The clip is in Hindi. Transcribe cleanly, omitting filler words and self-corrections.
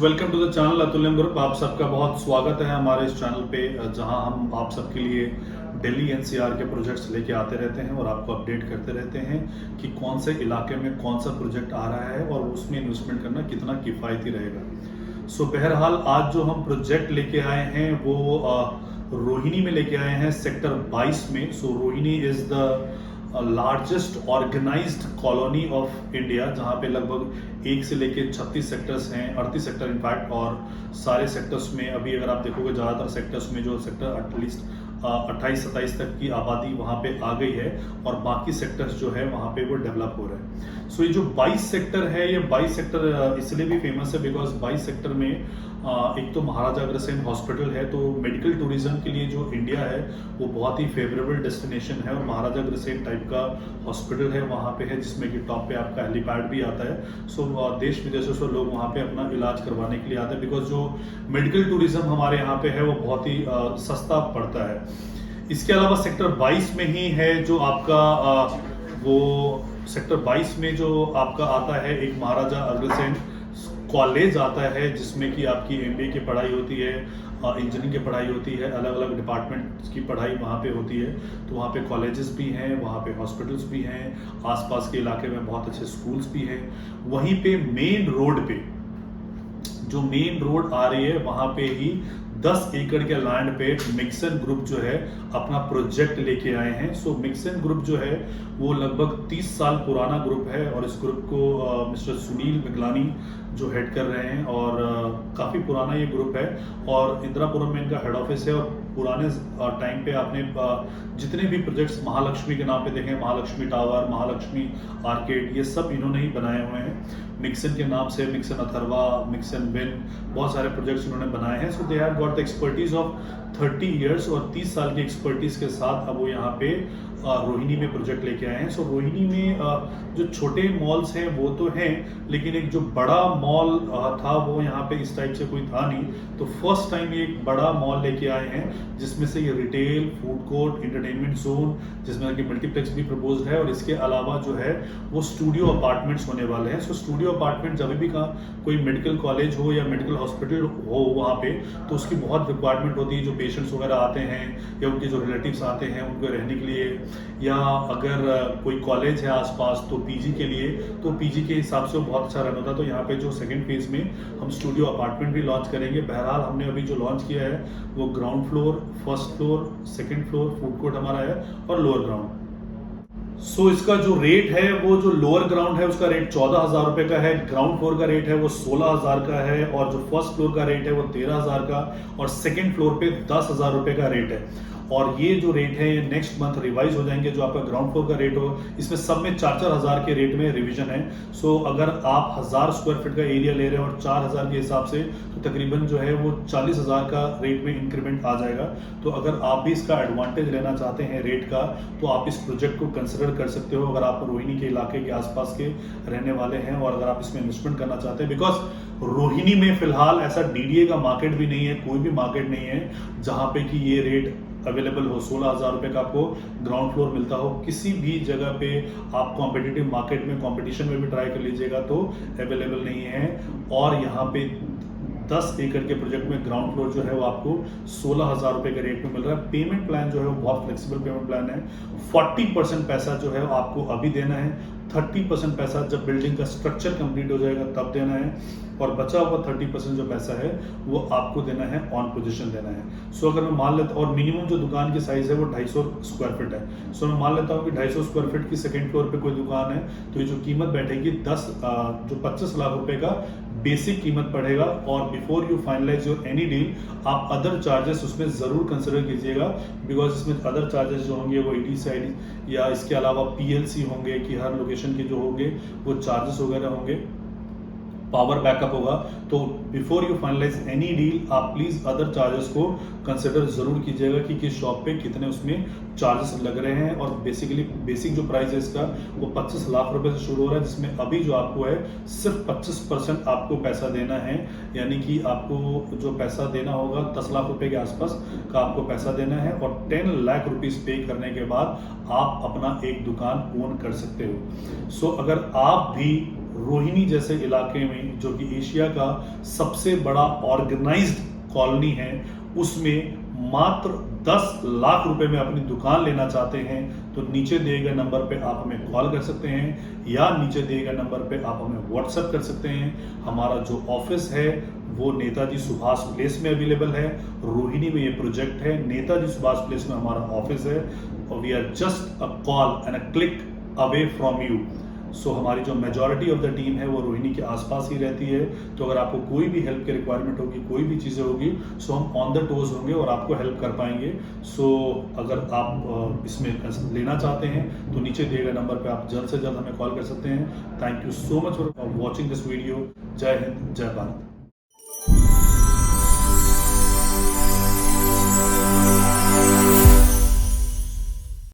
Welcome to the channel Atulyam group. आप सबका बहुत स्वागत है हमारे इस चैनल पे, जहां हम आप सबके लिए दिल्ली एनसीआर के प्रोजेक्ट्स लेके आते रहते हैं और आपको अपडेट करते रहते हैं कि कौन से इलाके में कौन सा प्रोजेक्ट आ रहा है और उसमें इन्वेस्टमेंट करना कितना किफ़ायती रहेगा। बहरहाल आज जो हम प्रोजेक्ट लेके आए हैं वो रोहिणी में लेके आए हैं, सेक्टर 22 में। Rohini is the largest organised colony of India, जहाँ पे लगभग 1 से लेके 36 सेक्टर्स हैं, 38 सेक्टर इनफैक्ट। और सारे सेक्टर्स में अभी अगर आप देखोगे ज़्यादातर सेक्टर्स में जो सेक्टर एटलीस्ट 28-27 तक की आबादी वहाँ पे आ गई है और बाकी सेक्टर्स जो है वहाँ पे वो डेवलप हो रहे हैं। ये जो 22 सेक्टर है, ये 22 सेक्टर इसलिए भी फेमस है बिकॉज 22 सेक्टर में एक तो महाराजा अग्रसेन हॉस्पिटल है, तो मेडिकल टूरिज्म के लिए जो इंडिया है वो बहुत ही फेवरेबल डेस्टिनेशन है और महाराजा अग्रसेन टाइप का हॉस्पिटल है वहाँ पे है, जिसमें कि टॉप पे आपका हेलीपैड भी आता है। देश विदेशों से लोग वहाँ पे अपना इलाज करवाने के लिए आते हैं बिकॉज जो मेडिकल टूरिज्म हमारे यहाँ पे है वो बहुत ही सस्ता पड़ता है। इसके अलावा सेक्टर 22 में ही है जो आपका वो सेक्टर 22 में जो आपका आता है एक महाराजा अग्रसेन कॉलेज आता है, जिसमें कि आपकी एमबीए की पढ़ाई होती है, इंजीनियरिंग की पढ़ाई होती है, अलग अलग डिपार्टमेंट की पढ़ाई वहाँ पे होती है। तो वहाँ पे कॉलेजेस भी हैं, वहाँ पे हॉस्पिटल्स भी हैं, आसपास के इलाके में बहुत अच्छे स्कूल्स भी हैं। वहीं पे मेन रोड पे जो मेन रोड आ रही है वहाँ पे ही 10 एकड़ के लैंड पे मिक्सन ग्रुप जो है अपना प्रोजेक्ट लेके आए हैं। मिक्सन ग्रुप जो है वो लगभग 30 साल पुराना ग्रुप है और इस ग्रुप को मिस्टर सुनील मिगलानी जो हेड कर रहे हैं और काफ़ी पुराना ये ग्रुप है और इंदिरापुरम में इनका हेड ऑफिस है। और पुराने टाइम पे आपने जितने भी प्रोजेक्ट्स महालक्ष्मी के नाम पे देखें, महालक्ष्मी टावर, महालक्ष्मी आर्केड, ये सब इन्होंने ही बनाए हुए हैं मिक्सन के नाम से। मिक्सन अथर्वा, मिक्सन विन, बहुत सारे प्रोजेक्ट्स इन्होंने बनाए हैं। They have got the expertise of 30 years और 30 साल की एक्सपर्टीज के साथ अब वो यहाँ पे रोहिणी में प्रोजेक्ट लेके आए हैं। रोहिणी में जो छोटे मॉल्स हैं वो तो हैं, लेकिन एक जो बड़ा मॉल था वो यहाँ पे इस टाइप से कोई था नहीं। तो फर्स्ट टाइम ये एक बड़ा मॉल लेके आए हैं जिसमें से ये retail, food court, entertainment zone, जिसमें कि मल्टीप्लेक्स भी प्रपोज है और इसके अलावा जो है वो स्टूडियो अपार्टमेंट्स होने वाले हैं। स्टूडियो अपार्टमेंट जब भी कोई मेडिकल कॉलेज हो या मेडिकल हॉस्पिटल हो वहाँ पे, तो उसकी बहुत रिक्वायरमेंट होती है। जो पेशेंट्स वगैरह आते हैं या उनके जो रिलेटिव्स आते हैं उनको रहने के लिए, या अगर कोई कॉलेज है आसपास तो पीजी के लिए, तो पीजी के हिसाब से वो बहुत अच्छा रन होता है। तो यहाँ पे जो सेकंड फेज में हम स्टूडियो अपार्टमेंट भी लॉन्च करेंगे। बहरहाल हमने अभी जो लॉन्च किया है वो ground floor, first floor, second floor, food court हमारा है और लोअर ग्राउंड। इसका जो रेट है वो जो लोअर ग्राउंड है उसका रेट 14,000 रुपए का है, ग्राउंड फ्लोर का रेट है वो 16,000 का है और जो फर्स्ट फ्लोर का रेट है वो 13,000 का और सेकंड फ्लोर पे 10,000 रुपए का रेट है। और ये जो रेट है ये नेक्स्ट मंथ रिवाइज हो जाएंगे। जो आपका ग्राउंड फ्लोर का रेट हो, इसमें सब में 4-4 हज़ार के रेट में रिवीजन है। अगर आप 1000 स्क्वायर फीट का एरिया ले रहे हैं और 4,000 के हिसाब से, तो तकरीबन जो है वो 40,000 का रेट में इंक्रीमेंट आ जाएगा। तो अगर आप भी इसका एडवांटेज लेना चाहते हैं रेट का, तो आप इस प्रोजेक्ट को कंसिडर कर सकते हो अगर आप रोहिणी के इलाके के आसपास के रहने वाले हैं और अगर आप इसमें इन्वेस्टमेंट करना चाहते हैं। बिकॉज रोहिणी में फिलहाल ऐसा डीडीए का मार्केट भी नहीं है, कोई भी मार्केट नहीं है जहां पे कि ये रेट अवेलेबल हो। 16,000 रुपए का आपको ग्राउंड फ्लोर मिलता हो। किसी भी जगह पे आप कॉम्पिटिटिव मार्केट में, कंपटीशन में भी ट्राई कर लीजिएगा तो अवेलेबल नहीं है। और यहाँ पे 10 एकड़ के प्रोजेक्ट में ग्राउंड फ्लोर जो है वो आपको 16,000 रुपए के रेट में मिल रहा है। पेमेंट प्लान जो है वो बहुत फ्लेक्सिबल पेमेंट प्लान है। 40% पैसा जो है आपको अभी देना है, 30% पैसा जब बिल्डिंग का स्ट्रक्चर कंप्लीट हो जाएगा तब देना है और बचा हुआ 30% जो पैसा है वो आपको देना है ऑन पोजीशन देना है। अगर मैं मान लेता, और मिनिमम जो दुकान की साइज है वो 250 स्क्वायर फीट है। मैं मान लेता हूँ कि 250 स्क्वायर फीट की सेकंड फ्लोर पे कोई दुकान है, तो ये जो कीमत बैठेगी जो 25 लाख रुपए का बेसिक कीमत पड़ेगा। और before you finalise your any deal, आप अदर चार्जेस उसमें जरूर कंसिडर कीजिएगा बिकॉज इसमें अदर चार्जेस जो होंगे वो ईडीसाइड या इसके अलावा पीएलसी होंगे कि हर लोकेशन के जो होंगे वो चार्जेस वगैरह होंगे, पावर बैकअप होगा। तो before you finalise any deal आप प्लीज अदर चार्जेस को कंसिडर जरूर कीजिएगा कि किस शॉप पे कितने उसमें चार्जेस लग रहे हैं। और बेसिक जो प्राइस है इसका वो 25 लाख रुपए से शुरू हो रहा है, जिसमें अभी जो आपको है सिर्फ 25% आपको पैसा देना है। यानी कि आपको जो पैसा देना होगा 10 लाख रुपए के आसपास का आपको पैसा देना है और 10 लाख रुपीज पे करने के बाद आप अपना एक दुकान ओन कर सकते हो। अगर आप भी रोहिणी जैसे इलाके में, जो कि एशिया का सबसे बड़ा ऑर्गेनाइज्ड कॉलोनी है, उसमें मात्र 10 लाख रुपए में अपनी दुकान लेना चाहते हैं तो नीचे दिए गए नंबर पे आप हमें कॉल कर सकते हैं या नीचे दिए गए नंबर पे आप हमें व्हाट्सएप कर सकते हैं। हमारा जो ऑफिस है वो नेताजी सुभाष प्लेस में अवेलेबल है। रोहिणी में ये प्रोजेक्ट है, नेताजी सुभाष प्लेस में हमारा ऑफिस है और we are just a call and a click away from you. So हमारी जो मेजॉरिटी ऑफ द टीम है वो रोहिणी के आसपास ही रहती है। तो अगर आपको कोई भी हेल्प की रिक्वायरमेंट होगी, कोई भी चीज़ें होगी, सो हम ऑन द टोज होंगे और आपको हेल्प कर पाएंगे। सो अगर आप इसमें लेना चाहते हैं तो नीचे दिए गए नंबर पे आप जल्द से जल्द हमें कॉल कर सकते हैं। Thank you so much for watching this video. जय हिंद, जय भारत।